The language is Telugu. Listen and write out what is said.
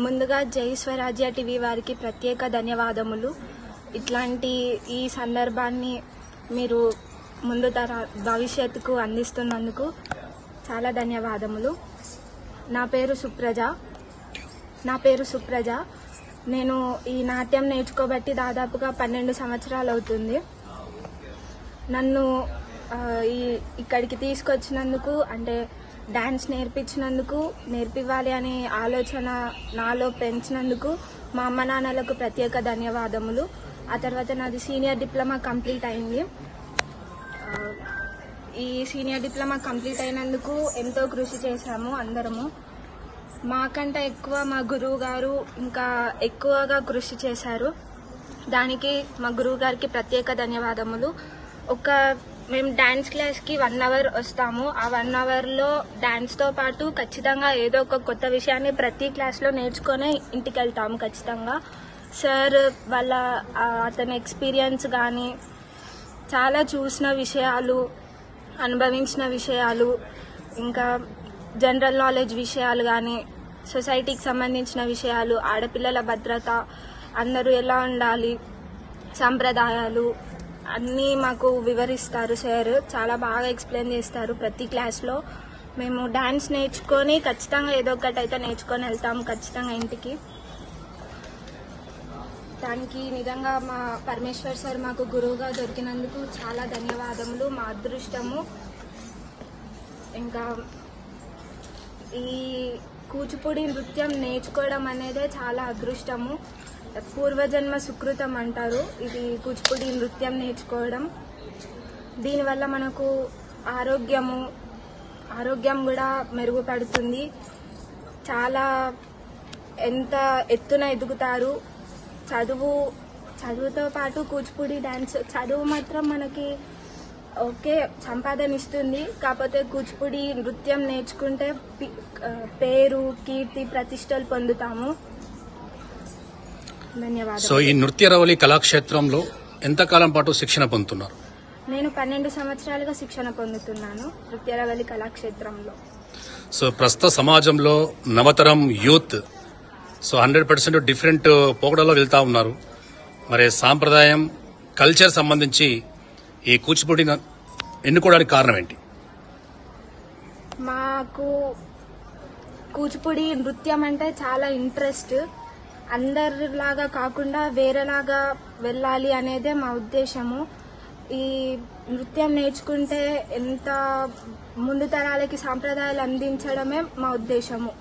ముందుగా జై స్వరాజ్య టీవీ వారికి ప్రత్యేక ధన్యవాదములు. ఇట్లాంటి ఈ సందర్భాన్ని మీరు ముందు భవిష్యత్తుకు అందిస్తున్నందుకు చాలా ధన్యవాదములు. నా పేరు సుప్రజ. నేను ఈ నాట్యం నేర్చుకోబట్టి దాదాపుగా 12 సంవత్సరాలు అవుతుంది. నన్ను ఇక్కడికి తీసుకొచ్చినందుకు, అంటే డాన్స్ నేర్పివ్వాలి అనే ఆలోచన నాలో పెంచినందుకు మా అమ్మ నాన్నలకు ప్రత్యేక ధన్యవాదములు. ఆ తర్వాత నాది సీనియర్ డిప్లొమా కంప్లీట్ అయింది. ఈ సీనియర్ డిప్లొమా కంప్లీట్ అయినందుకు ఎంతో కృషి చేశాము అందరము. మాకంటే ఎక్కువ మా గురువు గారు ఇంకా ఎక్కువగా కృషి చేశారు. దానికి మా గురువు గారికి ప్రత్యేక ధన్యవాదములు. మేము డాన్స్ క్లాస్కి 1 అవర్ వస్తాము. ఆ 1 అవర్లో డాన్స్తో పాటు ఖచ్చితంగా ఏదో ఒక కొత్త విషయాన్ని ప్రతి క్లాస్లో నేర్చుకొని ఇంటికి వెళ్తాము ఖచ్చితంగా. సార్ వాళ్ళ అతని ఎక్స్పీరియన్స్ కానీ, చాలా చూసిన విషయాలు, అనుభవించిన విషయాలు, ఇంకా జనరల్ నాలెడ్జ్ విషయాలు కానీ, సొసైటీకి సంబంధించిన విషయాలు, ఆడపిల్లల భద్రత, అందరూ ఎలా ఉండాలి, సంప్రదాయాలు అన్నీ మాకు వివరిస్తారు సార్. చాలా బాగా ఎక్స్ప్లెయిన్ చేస్తారు ప్రతి క్లాస్లో. మేము డాన్స్ నేర్చుకొని ఖచ్చితంగా ఏదో ఒకటి అయితే నేర్చుకొని వెళ్తాము ఖచ్చితంగా ఇంటికి. దానికి నిజంగా మా పరమేశ్వర్ సార్ మాకు గురువుగా దొరికినందుకు చాలా ధన్యవాదములు. మా అదృష్టము. ఇంకా ఈ కూచిపూడి నృత్యం నేర్చుకోవడం అనేదే చాలా అదృష్టము. పూర్వజన్మ సుకృతం అంటారు ఇది కూచిపూడి నృత్యం నేర్చుకోవడం. దీనివల్ల మనకు ఆరోగ్యం కూడా మెరుగుపడుతుంది. చాలా ఎంత ఎత్తున ఎదుగుతారు. చదువుతో పాటు కూచిపూడి డాన్స్, చదువు మాత్రం మనకి ఓకే సంపాదన ఇస్తుంది. కాకపోతే కూచిపూడి నృత్యం నేర్చుకుంటే పేరు, కీర్తి, ప్రతిష్టలు పొందుతాము. ధన్యవాదాలు. సో ఈ నృత్యరవళి కళాక్షేత్రంలో ఎంతకాలం పాటు శిక్షణ పొందుతున్నారు? నేను 12 సంవత్సరాలుగా శిక్షణ పొందుతున్నాను నృత్యరవళి కళాక్షేత్రంలో. సో ప్రస్తుత సమాజంలో నవతరం యూత్ 100% డిఫరెంట్ పోకడలో వెళ్తా ఉన్నారు. మరి సాంప్రదాయం, కల్చర్ సంబంధించి ఈ కూచిపూడి ఎన్నుకోవడానికి కారణం ఏంటి? మాకు కూచిపూడి నృత్యం అంటే చాలా ఇంట్రెస్ట్. అందరిలాగా కాకుండా వేరేలాగా వెళ్ళాలి అనేదే మా ఉద్దేశము. ఈ నృత్యం నేర్చుకుంటే ఎంత ముందు తరాలకి సాంప్రదాయాలు అందించడమే మా ఉద్దేశము.